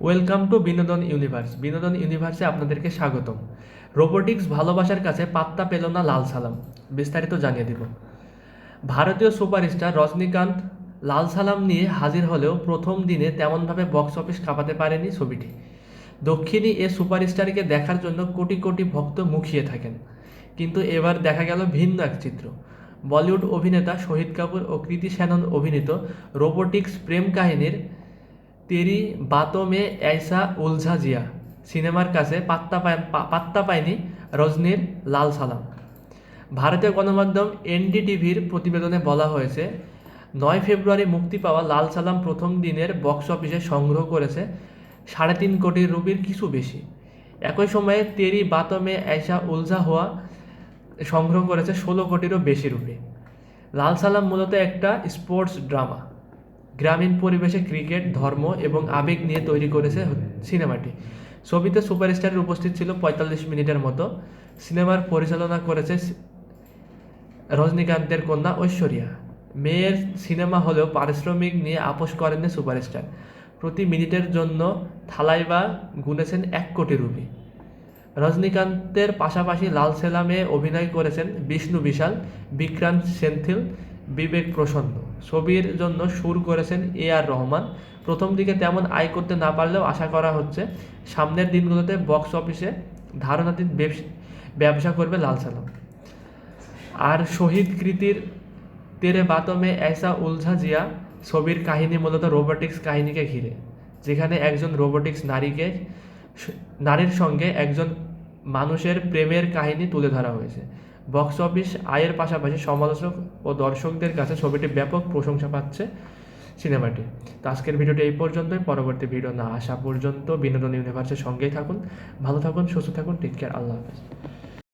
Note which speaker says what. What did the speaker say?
Speaker 1: Welcome to বিনোদন universe. বিনোদন ইউনিভার্সে আপনাদেরকে স্বাগতম। রোবোটিক্স ভালোবাসার কাছে পাত্তা পেল না লাল সালাম, বিস্তারিত জানিয়ে দিব। ভারতীয় সুপারস্টার রজনীকান্ত লাল সালাম নিয়ে হাজির হলেও প্রথম দিনে তেমনভাবে বক্স অফিস কাঁপাতে পারেনি ছবিটি। দক্ষিণী এ সুপারস্টারকে দেখার জন্য কোটি কোটি ভক্ত মুখিয়ে থাকেন, কিন্তু এবার দেখা গেল ভিন্ন এক চিত্র। বলিউড অভিনেতা শহীদ কাপুর ও কৃতি শ্যানন অভিনীত রোবোটিক্স প্রেম কাহিনীর তেরি বাতোं में ऐसा उलझा जिया সিনেমার কাছে পাত্তা পায়নি রজনীর লাল সালাম। ভারতীয় গণমাধ্যম এনডিটিভির প্রতিবেদনে বলা হয়েছে, 9 ফেব্রুয়ারি মুক্তি পাওয়া লাল সালাম প্রথম দিনের বক্স অফিসে সংগ্রহ করেছে 3.5 কোটি রুপির কিছু বেশি। একই সময়ে তেরি বাতোं में ऐसा उलझा हुआ সংগ্রহ করেছে 16 কোটিরও বেশি রুপি। লাল সালাম মূলত একটা স্পোর্টস ড্রামা। গ্রামীণ পরিবেশে ক্রিকেট, ধর্ম এবং আবেগ নিয়ে তৈরি করেছে সিনেমাটি। ছবিতে সুপারস্টারের উপস্থিত ছিল 45 মিনিটের মতো। সিনেমার পরিচালনা করেছে রজনীকান্তের কন্যা ঐশ্বরিয়া। মেয়ের সিনেমা হলেও পারিশ্রমিক নিয়ে আপোষ করেননি সুপারস্টার। প্রতি মিনিটের জন্য থালাইবা গুনেছেন 1 কোটি রুপি। রজনীকান্তের পাশাপাশি লাল সালামে অভিনয় করেছেন বিষ্ণু বিশাল, বিক্রান্ত সেনথিল, বিবেক প্রসন্ন। ছবির জন্য সুর করেছেন আর রহমান। প্রথম দিকে তেমন আয় করতে না পারলেও আশা করা হচ্ছে সামনের দিনগুলোতে বক্স অফিসে ধারণাতীত ব্যবসা করবে লাল সালাম। আর শহীদ কৃতির তেরে বাতোं में ऐसा उलझा जिया ছবির কাহিনী মূলত রোবোটিক্স কাহিনীকে ঘিরে, যেখানে একজন রোবোটিক্স নারীর সঙ্গে একজন মানুষের প্রেমের কাহিনী তুলে ধরা হয়েছে। বক্স অফিস আয়ের পাশাপাশি সমালোচক ও দর্শকদের কাছে ছবিটি ব্যাপক প্রশংসা পাচ্ছে সিনেমাটি। তো আজকের ভিডিওটি এই পর্যন্তই। পরবর্তী ভিডিও না আসা পর্যন্ত বিনোদন ইউনিভার্সের সঙ্গেই থাকুন। ভালো থাকুন, সুস্থ থাকুন, টেক কেয়ার, আল্লাহ হাফেজ।